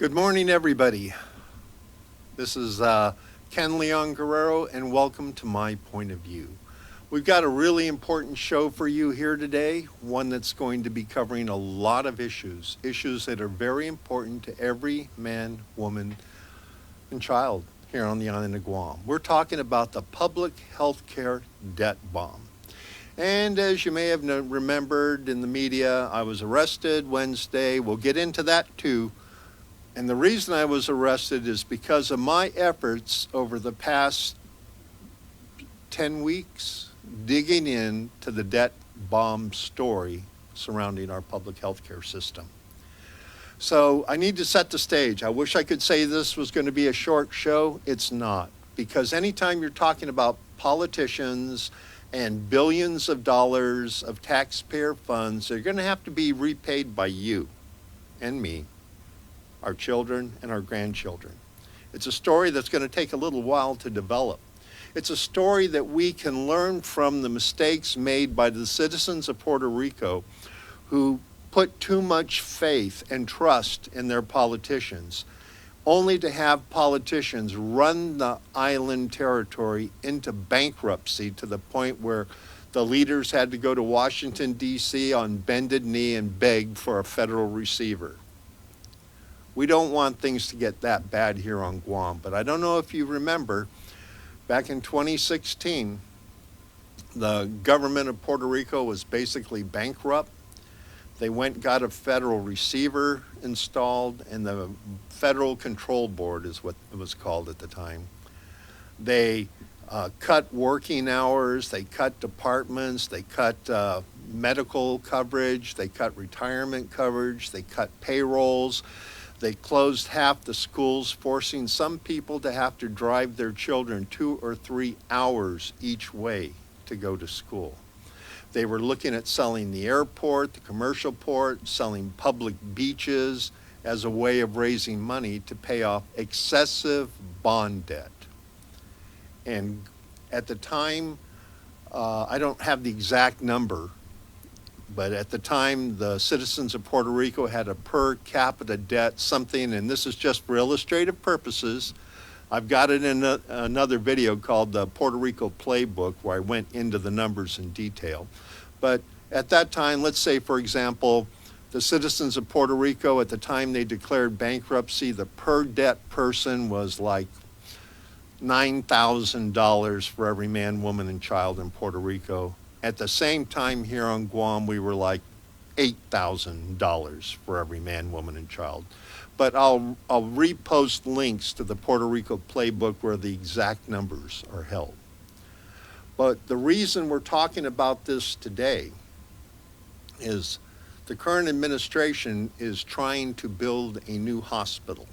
Good morning, everybody. This is Ken Leon-Guerrero, and welcome to My Point of View. We've got a really important show for you here today, one that's going to be covering a lot of issues that are very important to every man, woman, and child here on the island of Guam. We're talking about the public health care debt bomb. And as you may have remembered in the media, I was arrested Wednesday. We'll get into that too. And the reason I was arrested is because of my efforts over the past 10 weeks digging into the debt bomb story surrounding our public health care system. So I need to set the stage. I wish I could say this was going to be a short show. It's not. Because anytime you're talking about politicians and billions of dollars of taxpayer funds, they're going to have to be repaid by you and me, our children and our grandchildren. It's a story that's going to take a little while to develop. It's a story that we can learn from the mistakes made by the citizens of Puerto Rico who put too much faith and trust in their politicians, only to have politicians run the island territory into bankruptcy to the point where the leaders had to go to Washington, D.C. on bended knee and beg for a federal receiver. We don't want things to get that bad here on Guam, but I don't know if you remember, back in 2016, the government of Puerto Rico was basically bankrupt. They went and got a federal receiver installed, and the Federal Control Board is what it was called at the time. They cut working hours, they cut departments, they cut medical coverage, they cut retirement coverage, they cut payrolls. They closed half the schools, forcing some people to have to drive their children 2 or 3 hours each way to go to school. They were looking at selling the airport, the commercial port, selling public beaches as a way of raising money to pay off excessive bond debt. And at the time, I don't have the exact number, but at the time, the citizens of Puerto Rico had a per capita debt, something, and this is just for illustrative purposes. I've got it in another video called the Puerto Rico Playbook, where I went into the numbers in detail. But at that time, let's say, for example, the citizens of Puerto Rico, at the time they declared bankruptcy, the per debt person was like $9,000 for every man, woman, and child in Puerto Rico. At the same time here on Guam, we were like $8,000 for every man, woman, and child. But I'll repost links to the Puerto Rico Playbook where the exact numbers are held. But the reason we're talking about this today is the current administration is trying to build a new hospital,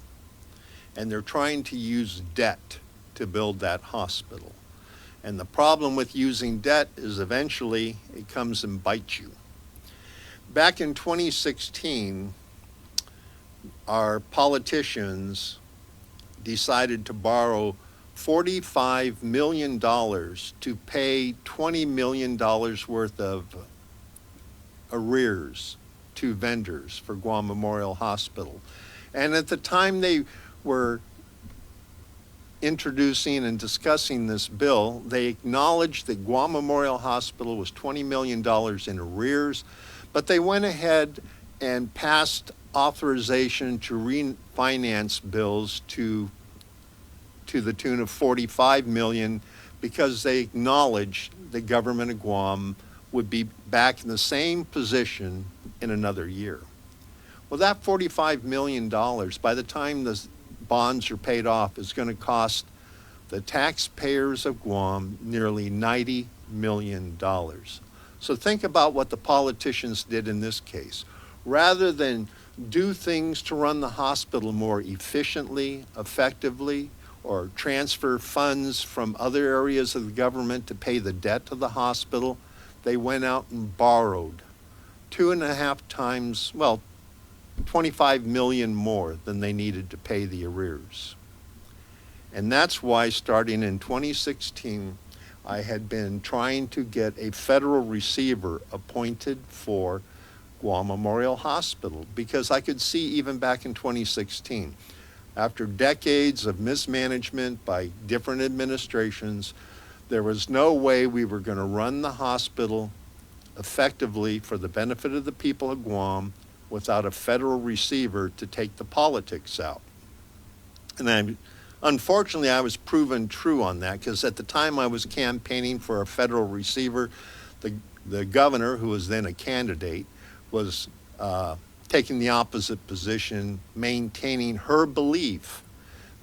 and they're trying to use debt to build that hospital. And the problem with using debt is eventually it comes and bites you. Back in 2016, our politicians decided to borrow $45 million to pay $20 million worth of arrears to vendors for Guam Memorial Hospital. And at the time they were introducing and discussing this bill, they acknowledged that Guam Memorial Hospital was $20 million in arrears, but they went ahead and passed authorization to refinance bills to the tune of $45 million because they acknowledged the government of Guam would be back in the same position in another year. Well, that $45 million, by the time the bonds are paid off, is going to cost the taxpayers of Guam nearly $90 million. So think about what the politicians did in this case. Rather than do things to run the hospital more efficiently, effectively, or transfer funds from other areas of the government to pay the debt to the hospital, they went out and borrowed 2.5 times, well, $25 million more than they needed to pay the arrears. And that's why starting in 2016, I had been trying to get a federal receiver appointed for Guam Memorial Hospital, because I could see even back in 2016, after decades of mismanagement by different administrations, there was no way we were going to run the hospital effectively for the benefit of the people of Guam without a federal receiver to take the politics out. And unfortunately, I was proven true on that, because at the time I was campaigning for a federal receiver, the governor, who was then a candidate, was taking the opposite position, maintaining her belief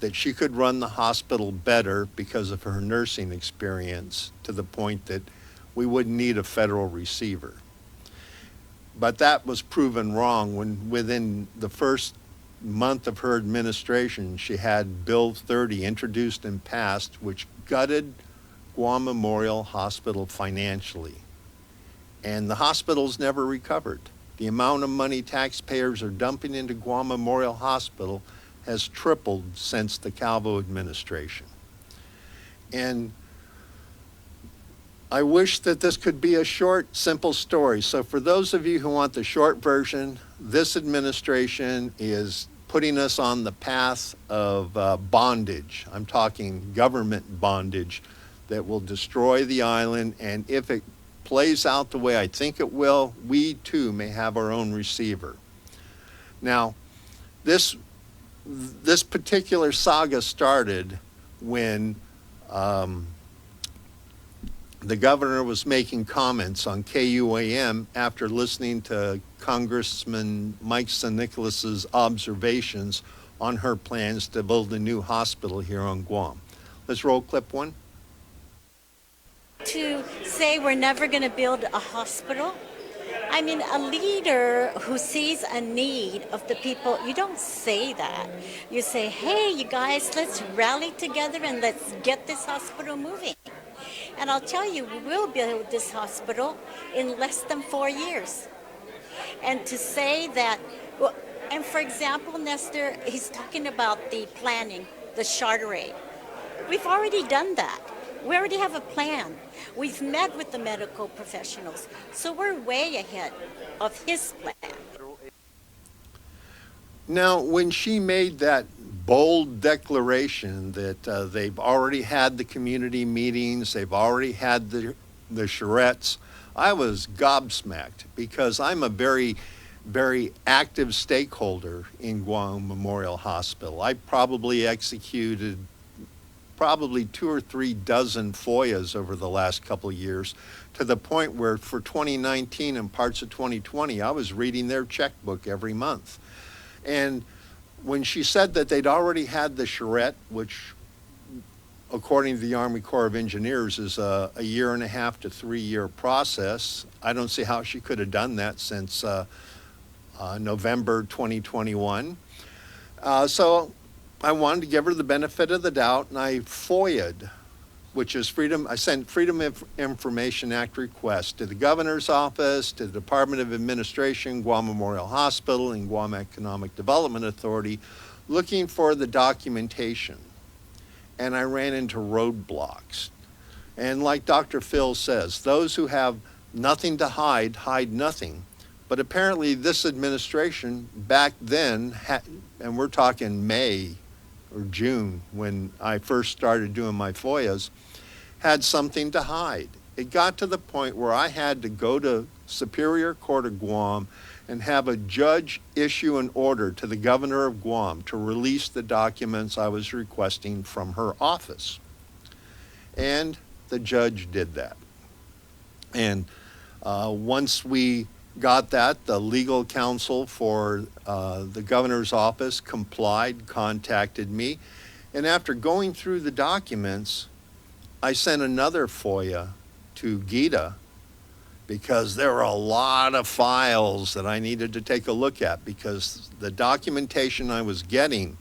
that she could run the hospital better because of her nursing experience, to the point that we wouldn't need a federal receiver. But that was proven wrong when within the first month of her administration, she had Bill 30 introduced and passed, which gutted Guam Memorial Hospital financially. And the hospital's never recovered. The amount of money taxpayers are dumping into Guam Memorial Hospital has tripled since the Calvo administration. And I wish that this could be a short, simple story. So for those of you who want the short version, this administration is putting us on the path of bondage. I'm talking government bondage that will destroy the island. And if it plays out the way I think it will, we too may have our own receiver. Now, this particular saga started when the governor was making comments on KUAM after listening to Congressman Mike Nicholas's observations on her plans to build a new hospital here on Guam. Let's roll clip one. To say we're never going to build a hospital, I mean, a leader who sees a need of the people, you don't say that. You say, hey, you guys, let's rally together and let's get this hospital moving. And I'll tell you, we will build this hospital in less than 4 years. And to say that, well, and for example, Nestor, he's talking about the planning, the charterate. We've already done that. We already have a plan. We've met with the medical professionals. So we're way ahead of his plan. Now, when she made that bold declaration that they've already had the community meetings, they've already had the charrettes, I was gobsmacked, because I'm a very, very active stakeholder in Guam Memorial Hospital. I probably executed 2 or 3 dozen FOIAs over the last couple of years, to the point where for 2019 and parts of 2020, I was reading their checkbook every month. And when she said that they'd already had the charrette, which according to the Army Corps of Engineers is a 1.5 to 3 year process, I don't see how she could have done that since November 2021. So I wanted to give her the benefit of the doubt, and I FOIA'd, which is I sent Freedom of Information Act requests to the governor's office, to the Department of Administration, Guam Memorial Hospital, and Guam Economic Development Authority, looking for the documentation. And I ran into roadblocks. And like Dr. Phil says, those who have nothing to hide, hide nothing. But apparently this administration back then, and we're talking May or June when I first started doing my FOIAs, had something to hide. It got to the point where I had to go to Superior Court of Guam and have a judge issue an order to the governor of Guam to release the documents I was requesting from her office. And the judge did that. And once we got that, the legal counsel for the governor's office complied, contacted me. And after going through the documents, I sent another FOIA to Gita, because there were a lot of files that I needed to take a look at, because the documentation I was getting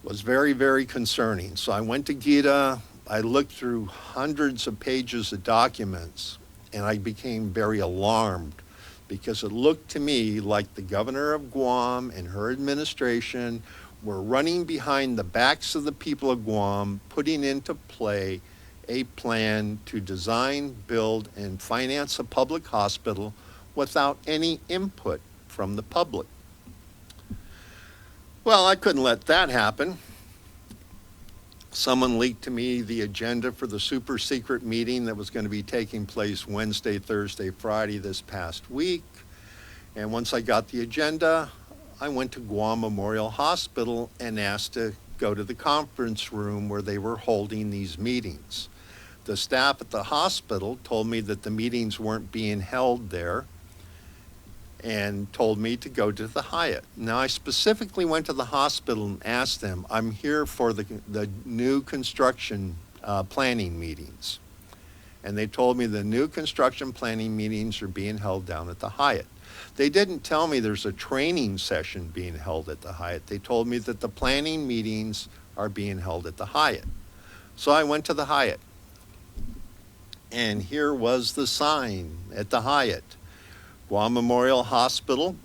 was very, very concerning. So I went to Gita, I looked through hundreds of pages of documents, and I became very alarmed, because it looked to me like the governor of Guam and her administration were running behind the backs of the people of Guam, putting into play a plan to design, build, and finance a public hospital without any input from the public. Well, I couldn't let that happen. Someone leaked to me the agenda for the super secret meeting that was going to be taking place Wednesday, Thursday, Friday this past week. And once I got the agenda, I went to Guam Memorial Hospital and asked to go to the conference room where they were holding these meetings. The staff at the hospital told me that the meetings weren't being held there and told me to go to the Hyatt. Now, I specifically went to the hospital and asked them, I'm here for the new construction planning meetings. And they told me the new construction planning meetings are being held down at the Hyatt. They didn't tell me there's a training session being held at the Hyatt. They told me that the planning meetings are being held at the Hyatt. So I went to the Hyatt. And here was the sign at the Hyatt. Guam Memorial Hospital,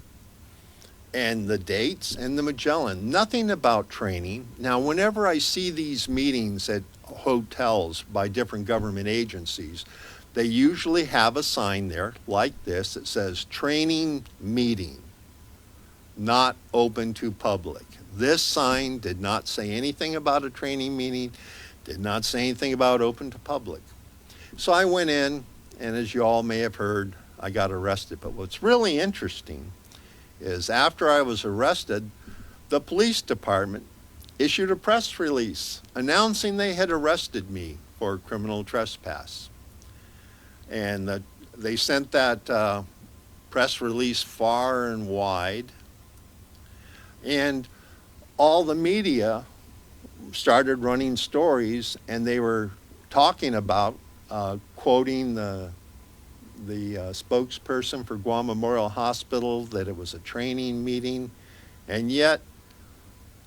and the dates and the Magellan. Nothing about training. Now, whenever I see these meetings at hotels by different government agencies, they usually have a sign there like this that says training meeting, not open to public. This sign did not say anything about a training meeting, did not say anything about open to public. So I went in, and as you all may have heard, I got arrested. But what's really interesting is after I was arrested, the police department issued a press release announcing they had arrested me for criminal trespass. And they sent that press release far and wide. And all the media started running stories, and they were talking about, quoting the spokesperson for Guam Memorial Hospital, that it was a training meeting. And yet,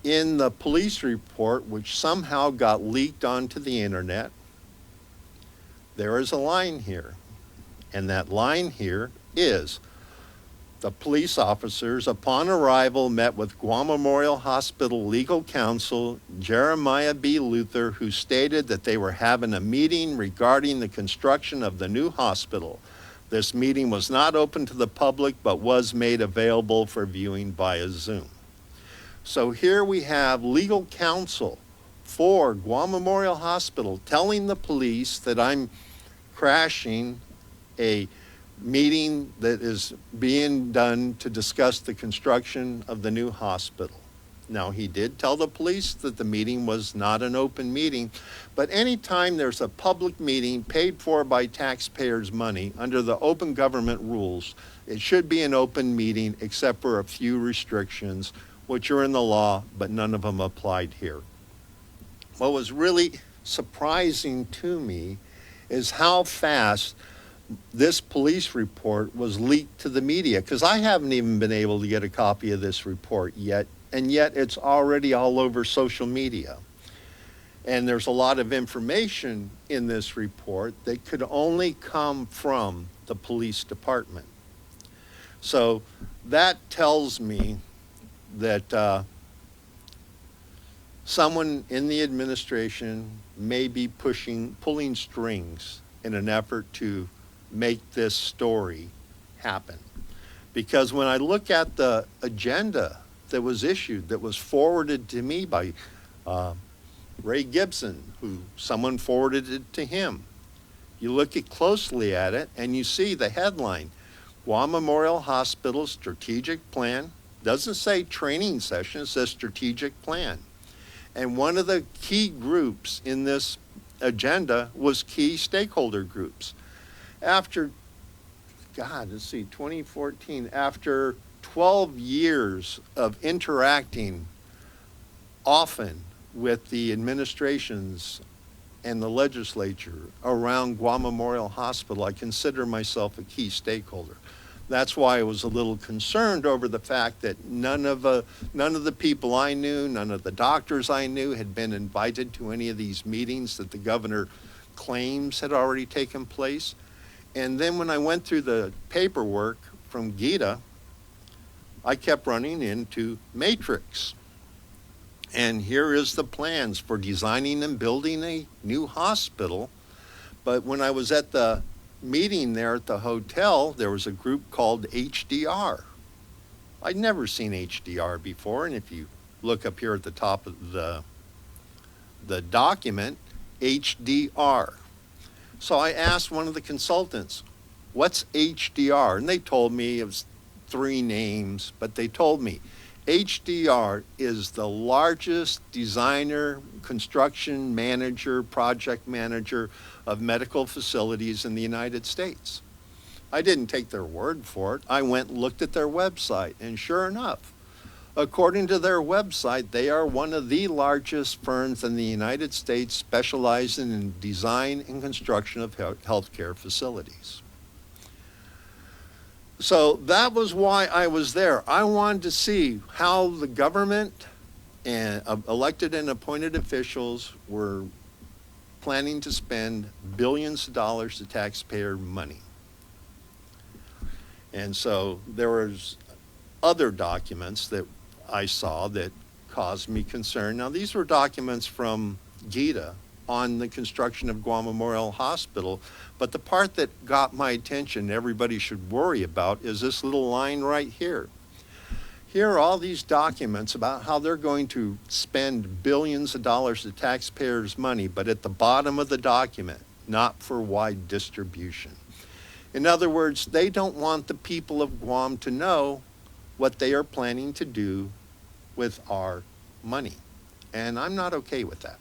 in the police report, which somehow got leaked onto the internet, there is a line here. And that line here is, the police officers, upon arrival, met with Guam Memorial Hospital legal counsel Jeremiah B. Luther, who stated that they were having a meeting regarding the construction of the new hospital. This meeting was not open to the public, but was made available for viewing via Zoom. So here we have legal counsel for Guam Memorial Hospital telling the police that I'm crashing a meeting that is being done to discuss the construction of the new hospital. Now, he did tell the police that the meeting was not an open meeting, but anytime there's a public meeting paid for by taxpayers' money under the open government rules, it should be an open meeting except for a few restrictions, which are in the law, but none of them applied here. What was really surprising to me is how fast this police report was leaked to the media, because I haven't even been able to get a copy of this report yet, and yet it's already all over social media. And there's a lot of information in this report that could only come from the police department. So that tells me that someone in the administration may be pulling strings in an effort to make this story happen. Because when I look at the agenda that was issued, that was forwarded to me by Ray Gibson, who someone forwarded it to him, you look closely at it and you see the headline, Guam Memorial Hospital Strategic Plan. Doesn't say training session, it says strategic plan. And one of the key groups in this agenda was key stakeholder groups. After, 2014, after 12 years of interacting often with the administrations and the legislature around Guam Memorial Hospital, I consider myself a key stakeholder. That's why I was a little concerned over the fact that none of the people I knew, none of the doctors I knew had been invited to any of these meetings that the governor claims had already taken place. And then when I went through the paperwork from Gita, I kept running into Matrix. And here is the plans for designing and building a new hospital. But when I was at the meeting there at the hotel, there was a group called HDR. I'd never seen HDR before, and if you look up here at the top of the document, HDR. So I asked one of the consultants, what's HDR? And they told me it was 3 names, but they told me HDR is the largest designer, construction manager, project manager of medical facilities in the United States. I didn't take their word for it. I went and looked at their website, and sure enough, according to their website, they are one of the largest firms in the United States specializing in design and construction of healthcare facilities. So that was why I was there. I wanted to see how the government and elected and appointed officials were planning to spend billions of dollars of taxpayer money. And so there was other documents that I saw that caused me concern. Now, these were documents from GITA on the construction of Guam Memorial Hospital, but the part that got my attention, everybody should worry about, is this little line right here. Here are all these documents about how they're going to spend billions of dollars of taxpayers' money, but at the bottom of the document, not for wide distribution. In other words, they don't want the people of Guam to know what they are planning to do with our money. And I'm not okay with that.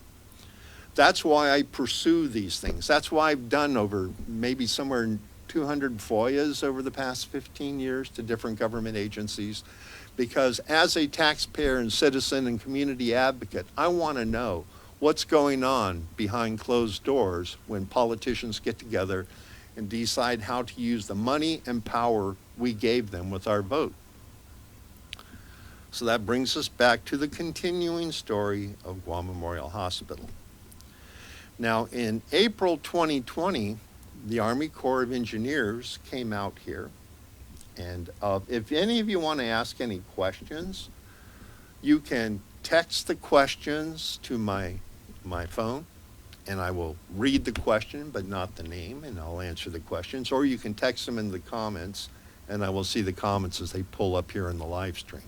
That's why I pursue these things. That's why I've done over maybe somewhere in 200 FOIAs over the past 15 years to different government agencies, because as a taxpayer and citizen and community advocate, I want to know what's going on behind closed doors when politicians get together and decide how to use the money and power we gave them with our vote. So that brings us back to the continuing story of Guam Memorial Hospital. Now, in April 2020, the Army Corps of Engineers came out here, and if any of you want to ask any questions, you can text the questions to my phone, and I will read the question, but not the name, and I'll answer the questions. Or you can text them in the comments, and I will see the comments as they pull up here in the live stream.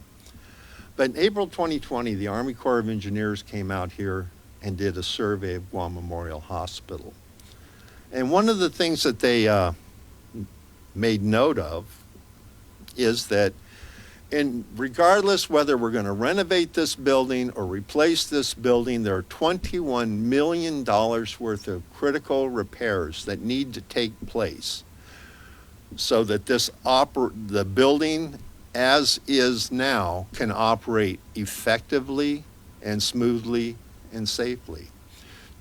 But in April 2020, the Army Corps of Engineers came out here and did a survey of Guam Memorial Hospital. And one of the things that they made note of is that regardless whether we're going to renovate this building or replace this building, there are $21 million worth of critical repairs that need to take place so that the building as is now can operate effectively and smoothly and safely.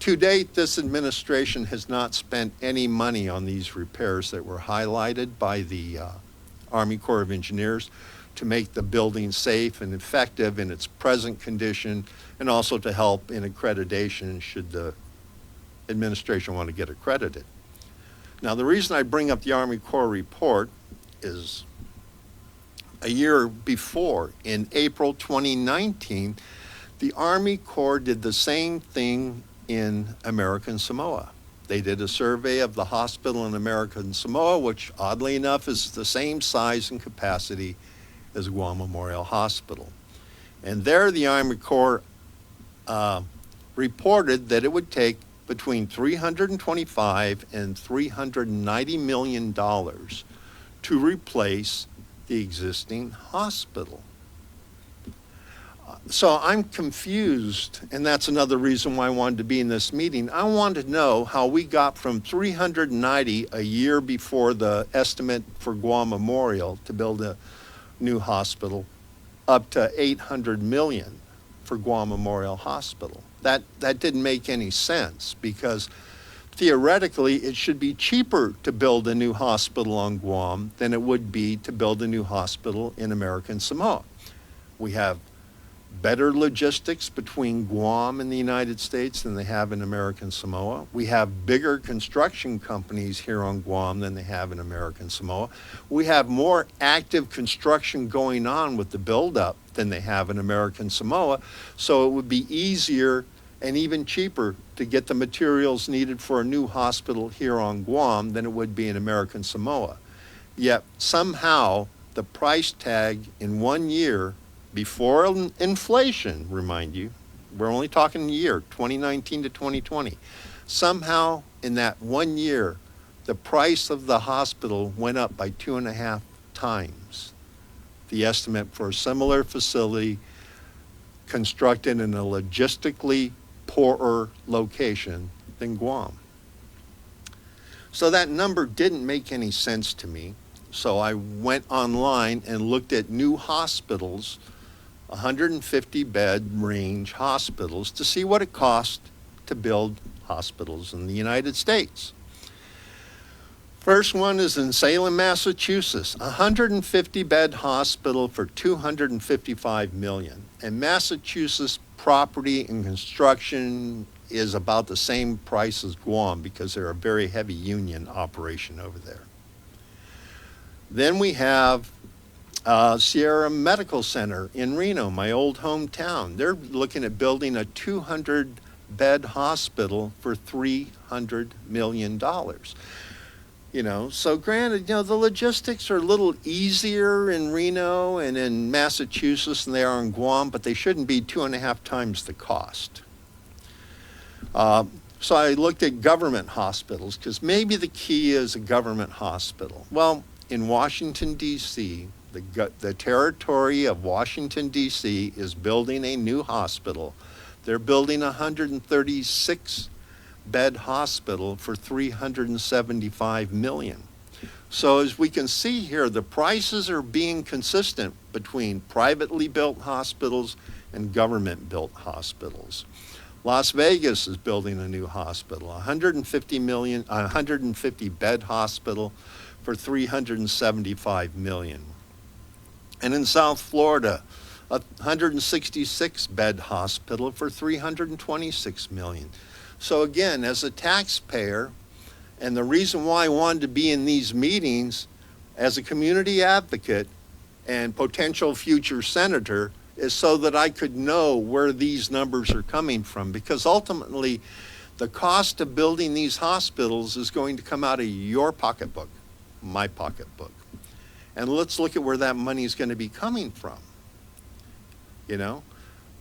To date, this administration has not spent any money on these repairs that were highlighted by the Army Corps of Engineers to make the building safe and effective in its present condition, and also to help in accreditation should the administration want to get accredited. Now, the reason I bring up the Army Corps report is a year before, in April 2019, the Army Corps did the same thing in American Samoa. They did a survey of the hospital in American Samoa, which oddly enough is the same size and capacity as Guam Memorial Hospital. And there the Army Corps reported that it would take between $325 and $390 million to replace the existing hospital. So I'm confused, and that's another reason why I wanted to be in this meeting. I wanted to know how we got from 390 a year before the estimate for Guam Memorial to build a new hospital up to 800 million for Guam Memorial Hospital. That didn't make any sense, because theoretically it should be cheaper to build a new hospital on Guam than it would be to build a new hospital in American Samoa. We have better logistics between Guam and the United States than they have in American Samoa. We have bigger construction companies here on Guam than they have in American Samoa. We have more active construction going on with the buildup than they have in American Samoa. So it would be easier and even cheaper to get the materials needed for a new hospital here on Guam than it would be in American Samoa. Yet somehow the price tag in 1 year before inflation, remind you, we're only talking a year, 2019 to 2020. Somehow in that 1 year, the price of the hospital went up by 2.5 times the estimate for a similar facility constructed in a logistically poorer location than Guam. So that number didn't make any sense to me. So I went online and looked at new hospitals, 150 bed range hospitals, to see what it cost to build hospitals in the United States. First one is in Salem, Massachusetts, 150 bed hospital for $255 million. And Massachusetts property and construction is about the same price as Guam because they're a very heavy union operation over there. Then we have Sierra Medical Center in Reno, my old hometown. They're looking at building a 200 bed hospital for $300 million. You know, so granted, you know, the logistics are a little easier in Reno and in Massachusetts than they are in Guam, but they shouldn't be 2.5 times the cost. So I looked at government hospitals because maybe the key is a government hospital. Well, in Washington, D.C., the territory of Washington, D.C. is building a new hospital. They're building a 136 bed hospital for $375 million. So as we can see here, the prices are being consistent between privately built hospitals and government built hospitals. Las Vegas is building a new hospital, 150 bed hospital for $375 million. And in South Florida, a 166 bed hospital for $326 million. So again, as a taxpayer, and the reason why I wanted to be in these meetings as a community advocate and potential future senator is so that I could know where these numbers are coming from, because ultimately the cost of building these hospitals is going to come out of your pocketbook, my pocketbook. And let's look at where that money is going to be coming from. You know,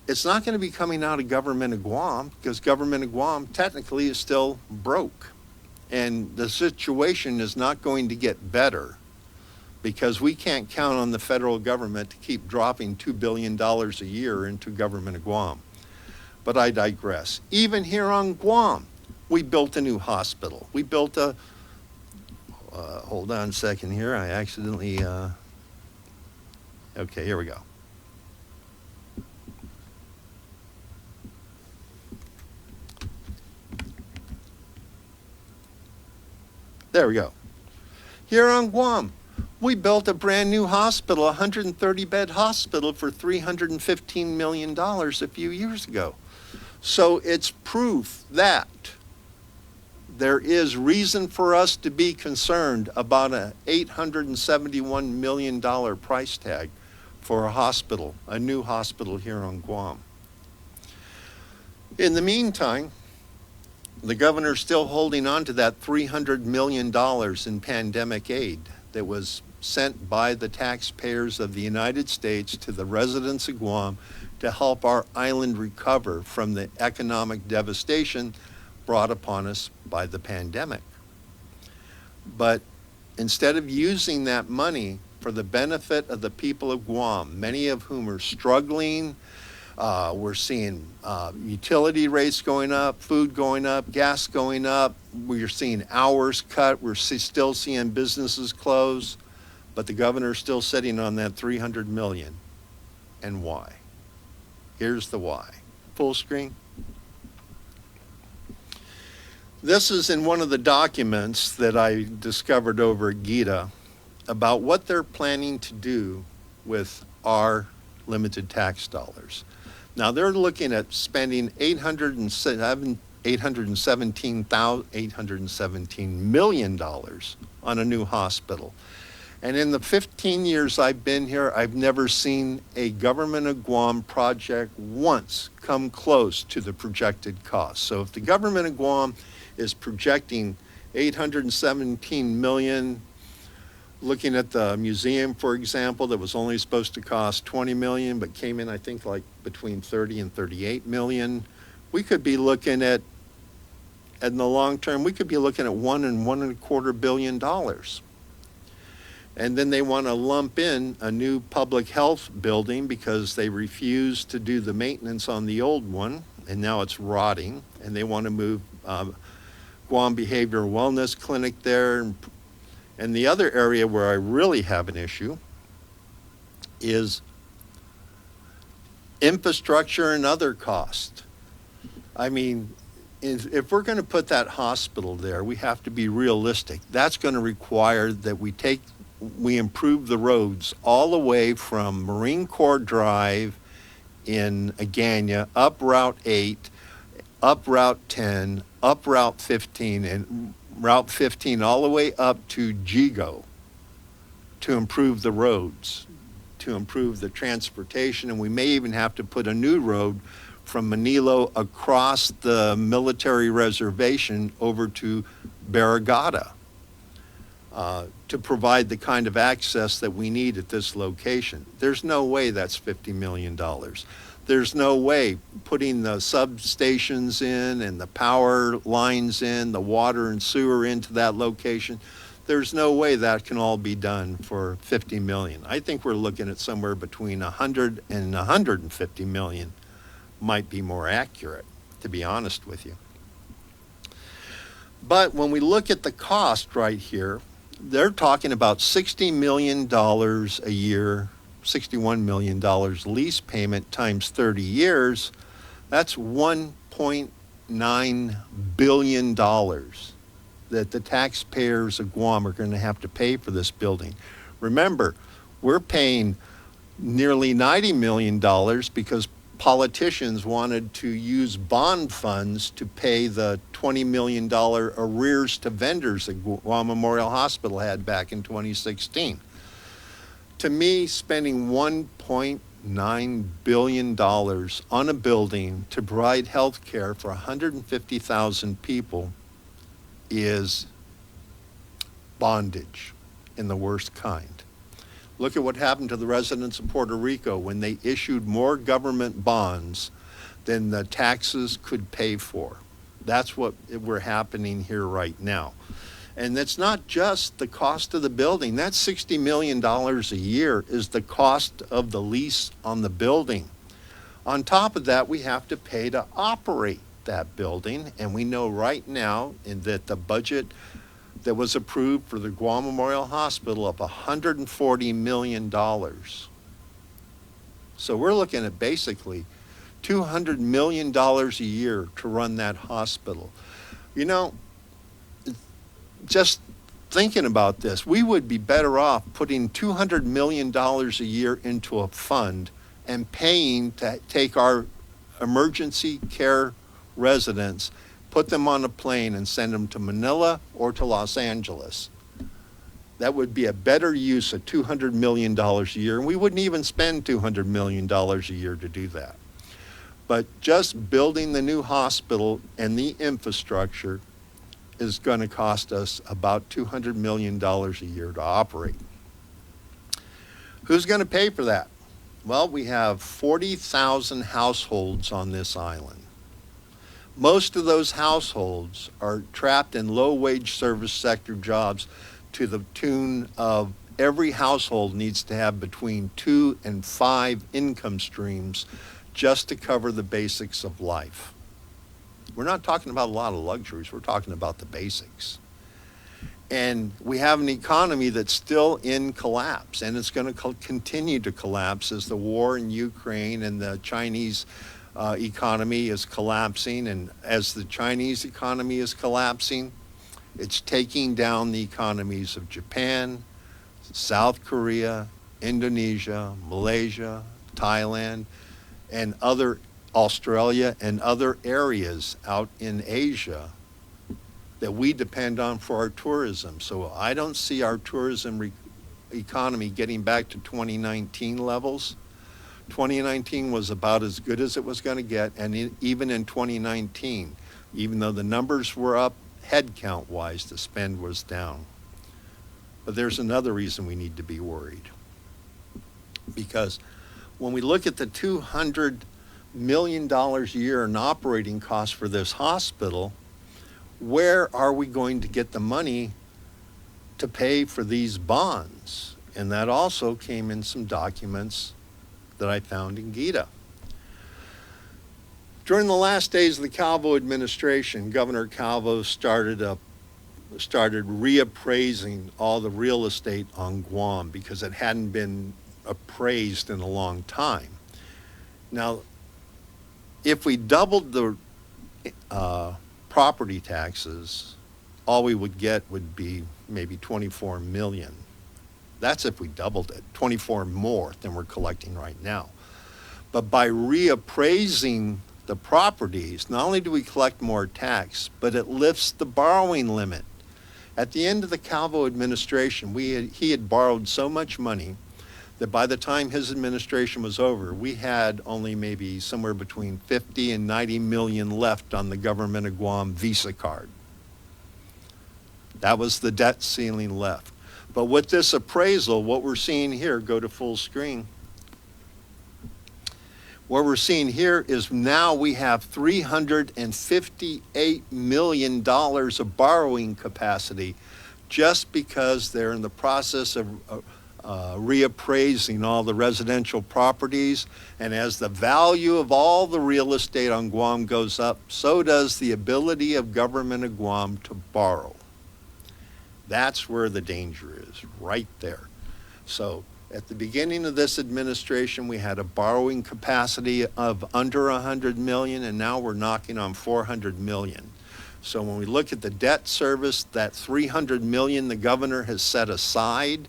it's not going to be coming out of government of Guam, because government of Guam technically is still broke. And the situation is not going to get better because we can't count on the federal government to keep dropping $2 billion a year into government of Guam. But I digress. Even here on Guam, we built a new hospital. We built a, hold on a second here, I accidentally, okay, here we go. There we go. Here on Guam, we built a brand new hospital, a 130-bed hospital for $315 million a few years ago. So it's proof that there is reason for us to be concerned about an $871 million price tag for a hospital, a new hospital here on Guam. In the meantime, the governor's still holding on to that $300 million in pandemic aid that was sent by the taxpayers of the United States to the residents of Guam to help our island recover from the economic devastation brought upon us by the pandemic. But instead of using that money for the benefit of the people of Guam, many of whom are struggling, we're seeing utility rates going up, food going up, gas going up. We're seeing hours cut. We're still seeing businesses close. But the governor's still sitting on that $300 million. And why? Here's the why. Full screen. This is in one of the documents that I discovered over at GITA about what they're planning to do with our limited tax dollars. Now they're looking at spending $817 million on a new hospital. And in the 15 years I've been here, I've never seen a government of Guam project once come close to the projected cost. So if the government of Guam is projecting 817 million, looking at the museum, for example, that was only supposed to cost 20 million, but came in, I think, like between 30 and 38 million, we could be looking at, in the long term, we could be looking at $1.25 billion. And then they want to lump in a new public health building because they refused to do the maintenance on the old one, and now it's rotting, and they want to move Guam Behavioral Wellness Clinic there. And the other area where I really have an issue is infrastructure and other costs. I mean, if we're going to put that hospital there, we have to be realistic. That's going to require that we improve the roads all the way from Marine Corps Drive in Agana, up Route 8, up Route 10, up Route 15, and Route 15 all the way up to Jigo to improve the roads, to improve the transportation, and we may even have to put a new road from Manilo across the military reservation over to Barragata to provide the kind of access that we need at this location. There's no way that's $50 million. There's no way putting the substations in and the power lines in, the water and sewer into that location. There's no way that can all be done for 50 million. I think we're looking at somewhere between 100 and 150 million might be more accurate, to be honest with you. But when we look at the cost right here, they're talking about $60 million a year, $61 million lease payment times 30 years. That's $1.9 billion that the taxpayers of Guam are going to have to pay for this building. Remember, we're paying nearly $90 million because politicians wanted to use bond funds to pay the $20 million arrears to vendors that Guam Memorial Hospital had back in 2016. To me, spending $1.9 billion on a building to provide health care for 150,000 people is bondage in the worst kind. Look at what happened to the residents of Puerto Rico when they issued more government bonds than the taxes could pay for. That's what we're happening here right now. And it's not just the cost of the building. That $60 million a year is the cost of the lease on the building. On top of that, we have to pay to operate that building. And we know right now that the budget that was approved for the Guam Memorial Hospital of $140 million. So we're looking at basically $200 million a year to run that hospital. You know, just thinking about this, we would be better off putting $200 million a year into a fund and paying to take our emergency care residents, put them on a plane and send them to Manila or to Los Angeles. That would be a better use of $200 million a year, and we wouldn't even spend $200 million a year to do that. But just building the new hospital and the infrastructure is going to cost us about $200 million a year to operate. Who's going to pay for that? Well, we have 40,000 households on this island. Most of those households are trapped in low-wage service sector jobs to the tune of every household needs to have between 2 and 5 income streams just to cover the basics of life. We're not talking about a lot of luxuries. We're talking about the basics. And we have an economy that's still in collapse, and it's going to continue to collapse as the war in Ukraine and the Chinese economy is collapsing. And as the Chinese economy is collapsing, it's taking down the economies of Japan, South Korea, Indonesia, Malaysia, Thailand, and Australia and other areas out in Asia that we depend on for our tourism. So I don't see our tourism economy getting back to 2019 levels. 2019 was about as good as it was going to get, and even in 2019, even though the numbers were up head count wise, the spend was down. But there's another reason we need to be worried. Because when we look at the $200 million a year in operating costs for this hospital, where are we going to get the money to pay for these bonds? And that also came in some documents that I found in Gita. During the last days of the Calvo administration, Governor Calvo started reappraising all the real estate on Guam because it hadn't been appraised in a long time. Now, if we doubled the property taxes, all we would get would be maybe 24 million. That's if we doubled it, 24 more than we're collecting right now. But by reappraising the properties, not only do we collect more tax, but it lifts the borrowing limit. At the end of the Calvo administration, he had borrowed so much money that by the time his administration was over, we had only maybe somewhere between 50 and 90 million left on the government of Guam Visa card. That was the debt ceiling left. But with this appraisal, what we're seeing here, go to full screen. What we're seeing here is now we have $358 million of borrowing capacity just because they're in the process of reappraising all the residential properties. And as the value of all the real estate on Guam goes up, so does the ability of government of Guam to borrow. That's where the danger is, right there. So at the beginning of this administration, we had a borrowing capacity of under 100 million, and now we're knocking on 400 million. So when we look at the debt service, that 300 million the governor has set aside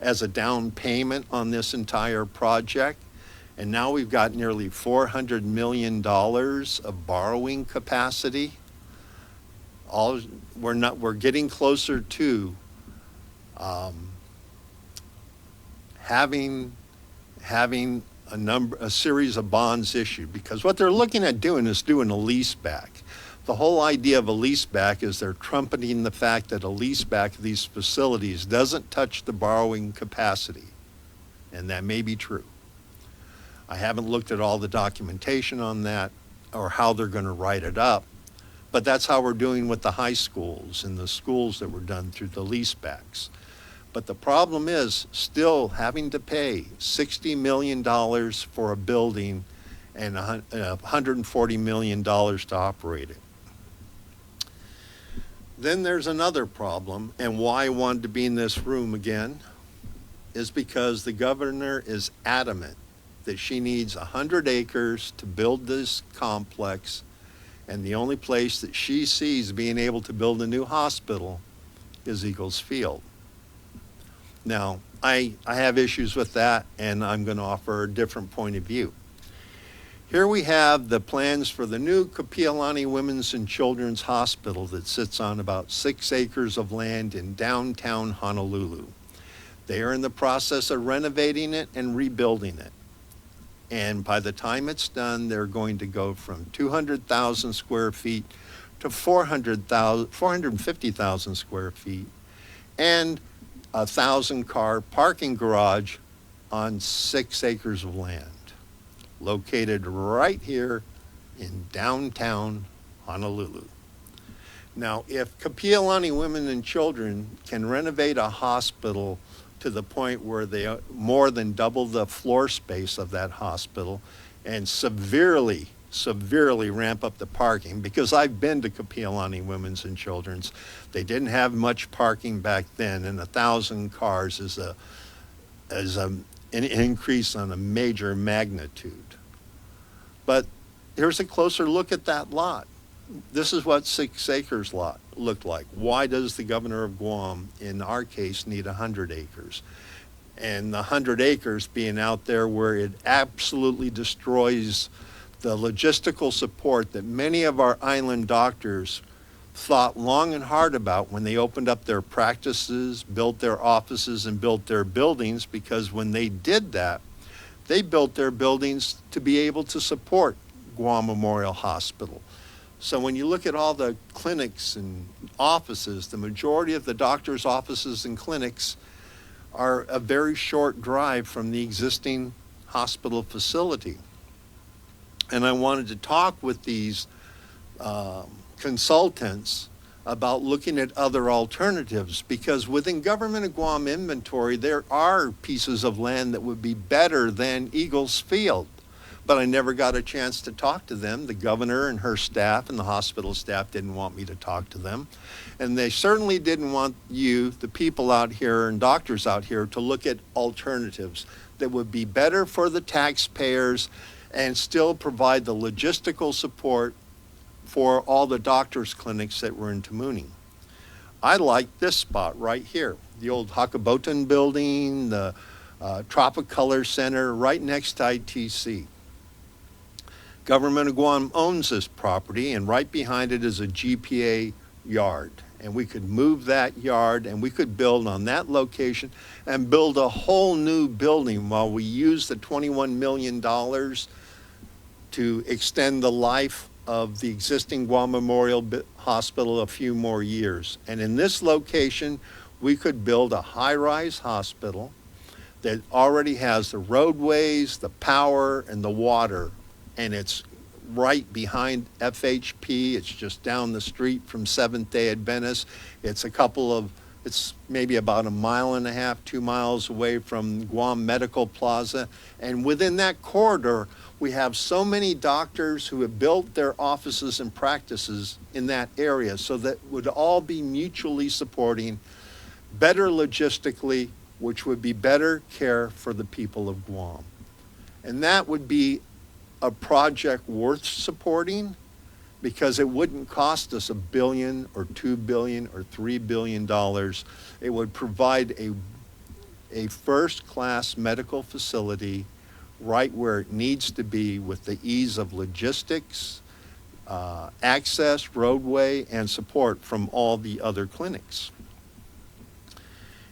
as a down payment on this entire project, and now we've got nearly $400 million of borrowing capacity. We're getting closer to having a series of bonds issued, because what they're looking at doing is doing a lease back. The whole idea of a lease back is they're trumpeting the fact that a lease back of these facilities doesn't touch the borrowing capacity, and that may be true. I haven't looked at all the documentation on that or how they're going to write it up, but that's how we're doing with the high schools and the schools that were done through the lease backs. But the problem is still having to pay $60 million for a building and $140 million to operate it. Then there's another problem, and why I wanted to be in this room again is because the governor is adamant that she needs 100 acres to build this complex, and the only place that she sees being able to build a new hospital is Eagles Field. Now, I have issues with that, and I'm going to offer a different point of view. Here we have the plans for the new Kapi'olani Women's and Children's Hospital that sits on about 6 acres of land in downtown Honolulu. They are in the process of renovating it and rebuilding it. And by the time it's done, they're going to go from 200,000 square feet to 450,000 square feet, and a 1,000-car parking garage on 6 acres of land, located right here in downtown Honolulu. Now, if Kapi'olani Women and Children can renovate a hospital to the point where they more than double the floor space of that hospital and severely ramp up the parking, because I've been to Kapi'olani Women's and Children's. They didn't have much parking back then, and 1,000 cars is an increase on a major magnitude. But here's a closer look at that lot. This is what 6 acres lot looked like. Why does the governor of Guam, in our case, need 100 acres? And the 100 acres being out there where it absolutely destroys the logistical support that many of our island doctors thought long and hard about when they opened up their practices, built their offices, and built their buildings, because when they did that, they built their buildings to be able to support Guam Memorial Hospital. So when you look at all the clinics and offices, the majority of the doctors' offices and clinics are a very short drive from the existing hospital facility. And I wanted to talk with these consultants about looking at other alternatives, because within Government of Guam inventory, there are pieces of land that would be better than Eagles Field. But I never got a chance to talk to them. The governor and her staff and the hospital staff didn't want me to talk to them. And they certainly didn't want you, the people out here and doctors out here, to look at alternatives that would be better for the taxpayers and still provide the logistical support for all the doctors' clinics that were in Tamuning. I like this spot right here, the old Hakabotan building, the Tropicolor Center, right next to ITC. Government of Guam owns this property, and right behind it is a GPA yard. And we could move that yard, and we could build on that location and build a whole new building while we use the $21 million to extend the life of the existing Guam Memorial Hospital a few more years. And in this location, we could build a high-rise hospital that already has the roadways, the power, and the water. And it's right behind FHP. It's just down the street from Seventh-day Adventist. It's maybe about 1.5 miles, 2 miles away from Guam Medical Plaza. And within that corridor, we have so many doctors who have built their offices and practices in that area, so that would all be mutually supporting, better logistically, which would be better care for the people of Guam. And that would be a project worth supporting, because it wouldn't cost us $1 billion or $2 billion or $3 billion. It would provide a first-class medical facility right where it needs to be, with the ease of logistics, access, roadway, and support from all the other clinics.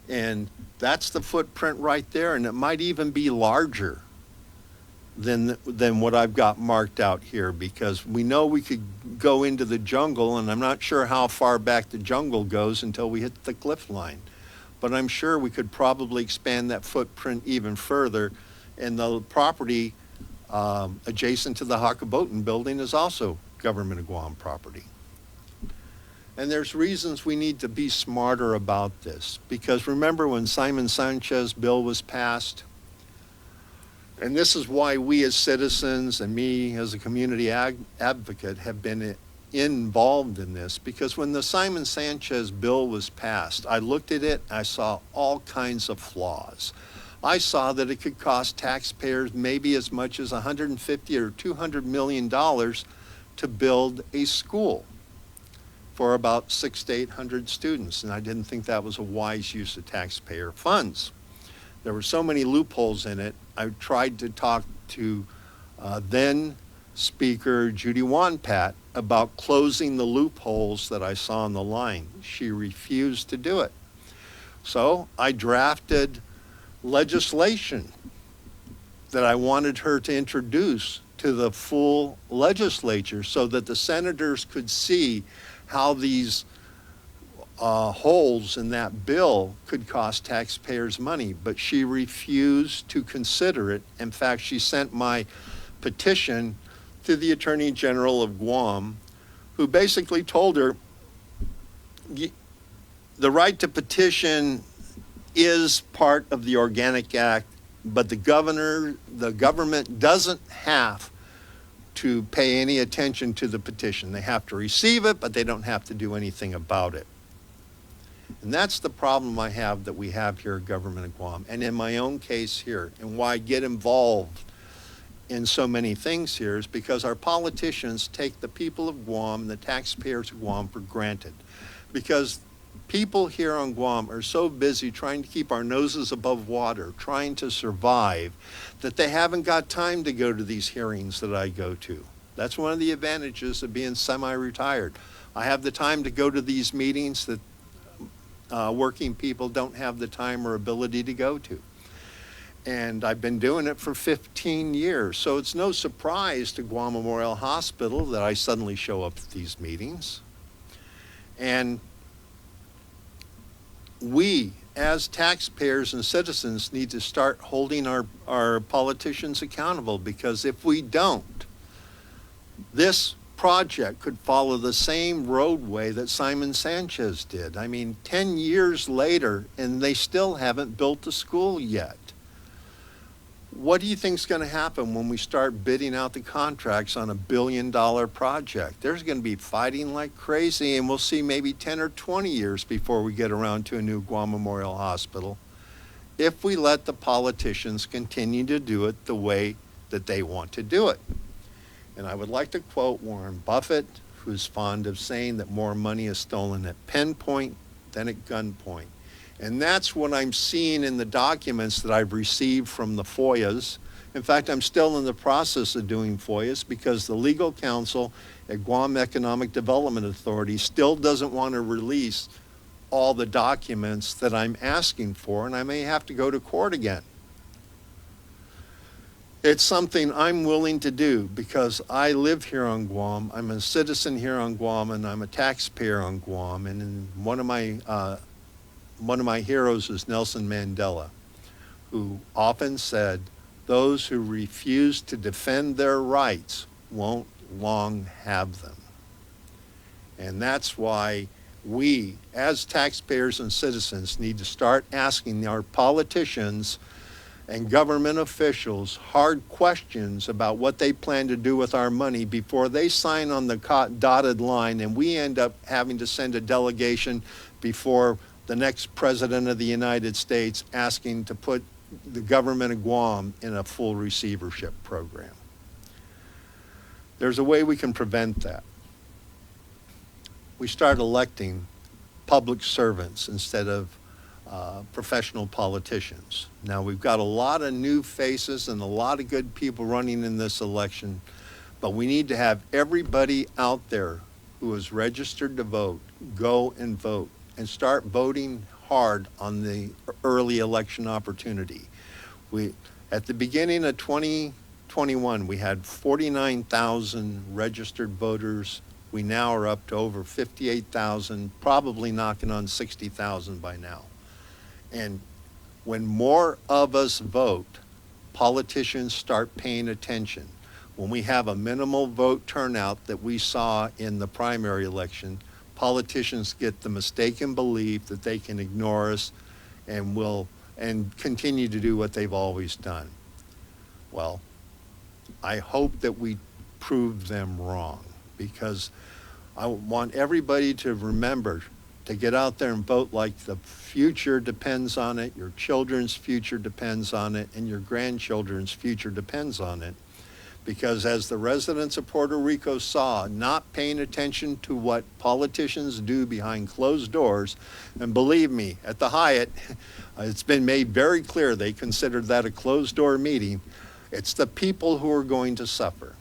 And that's the footprint right there, and it might even be larger than what I've got marked out here, because we know we could go into the jungle, and I'm not sure how far back the jungle goes until we hit the cliff line. But I'm sure we could probably expand that footprint even further. And the property adjacent to the Hakabotan building is also Government of Guam property. And there's reasons we need to be smarter about this, because remember when Simon Sanchez bill was passed? And this is why we as citizens and me as a community advocate have been involved in this, because when the Simon Sanchez bill was passed, I looked at it, I saw all kinds of flaws. I saw that it could cost taxpayers maybe as much as $150 or $200 million to build a school for about 600 to 800 students, and I didn't think that was a wise use of taxpayer funds. There were so many loopholes in it. I tried to talk to then Speaker Judy Wonpat about closing the loopholes that I saw in the line. She refused to do it. So I drafted legislation that I wanted her to introduce to the full legislature, so that the senators could see how these holes in that bill could cost taxpayers money. But she refused to consider it. In fact, she sent my petition to the Attorney General of Guam, who basically told her the right to petition is part of the Organic Act, but the government doesn't have to pay any attention to the petition. They have to receive it, but they don't have to do anything about it. And that's the problem I have, that we have here at Government of Guam, and in my own case here, and why I get involved in so many things here, is because our politicians take the people of Guam, the taxpayers of Guam, for granted. Because people here on Guam are so busy trying to keep our noses above water, trying to survive, that they haven't got time to go to these hearings that I go to. That's one of the advantages of being semi-retired. I have the time to go to these meetings that working people don't have the time or ability to go to. And I've been doing it for 15 years. So it's no surprise to Guam Memorial Hospital that I suddenly show up at these meetings. And we, as taxpayers and citizens, need to start holding our politicians accountable, because if we don't, this project could follow the same roadway that Simon Sanchez did. I mean, 10 years later, and they still haven't built the school yet. What do you think is going to happen when we start bidding out the contracts on $1 billion project? There's going to be fighting like crazy, and we'll see maybe 10 or 20 years before we get around to a new Guam Memorial Hospital, if we let the politicians continue to do it the way that they want to do it. And I would like to quote Warren Buffett, who's fond of saying that more money is stolen at pinpoint than at gunpoint. And that's what I'm seeing in the documents that I've received from the FOIAs. In fact, I'm still in the process of doing FOIAs because the legal counsel at Guam Economic Development Authority still doesn't want to release all the documents that I'm asking for, and I may have to go to court again. It's something I'm willing to do because I live here on Guam, I'm a citizen here on Guam, and I'm a taxpayer on Guam. And one of my heroes is Nelson Mandela, who often said, those who refuse to defend their rights won't long have them. And that's why we, as taxpayers and citizens, need to start asking our politicians and government officials hard questions about what they plan to do with our money before they sign on the dotted line and we end up having to send a delegation before the next president of the United States asking to put the government of Guam in a full receivership program. There's a way we can prevent that. We start electing public servants instead of professional politicians. Now, we've got a lot of new faces and a lot of good people running in this election, but we need to have everybody out there who is registered to vote go and vote and start voting hard on the early election opportunity. At the beginning of 2021, we had 49,000 registered voters. We now are up to over 58,000, probably knocking on 60,000 by now. And when more of us vote, politicians start paying attention. When we have a minimal vote turnout that we saw in the primary election, politicians get the mistaken belief that they can ignore us and continue to do what they've always done. Well, I hope that we prove them wrong, because I want everybody to remember to get out there and vote like the future depends on it, your children's future depends on it, and your grandchildren's future depends on it. Because as the residents of Puerto Rico saw, not paying attention to what politicians do behind closed doors, and believe me, at the Hyatt, it's been made very clear they considered that a closed door meeting. It's the people who are going to suffer.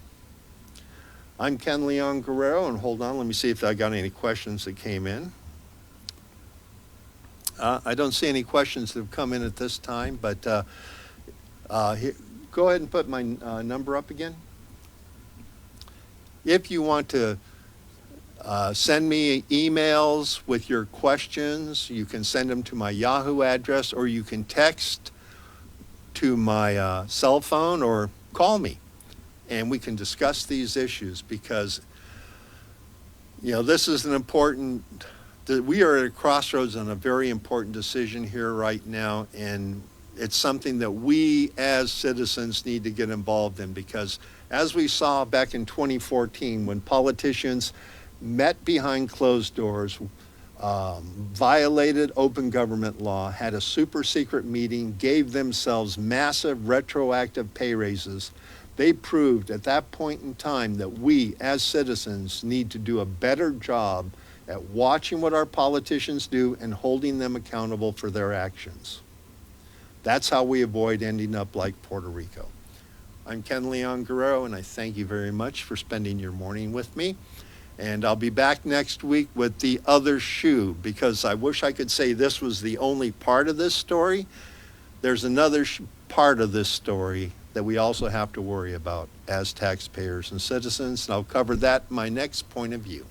I'm Ken Leon-Guerrero, and hold on, let me see if I got any questions that came in. I don't see any questions that have come in at this time, but go ahead and put my number up again. If you want to send me emails with your questions, you can send them to my Yahoo address, or you can text to my cell phone or call me, and we can discuss these issues, because this is an important, we are at a crossroads on a very important decision here right now, and it's something that we as citizens need to get involved in, because as we saw back in 2014, when politicians met behind closed doors, violated open government law, had a super secret meeting, gave themselves massive retroactive pay raises, they proved at that point in time that we as citizens need to do a better job at watching what our politicians do and holding them accountable for their actions. That's how we avoid ending up like Puerto Rico. I'm Ken Leon-Guerrero, and I thank you very much for spending your morning with me. And I'll be back next week with the other shoe, because I wish I could say this was the only part of this story. There's another part of this story that we also have to worry about as taxpayers and citizens, and I'll cover that in my next point of view.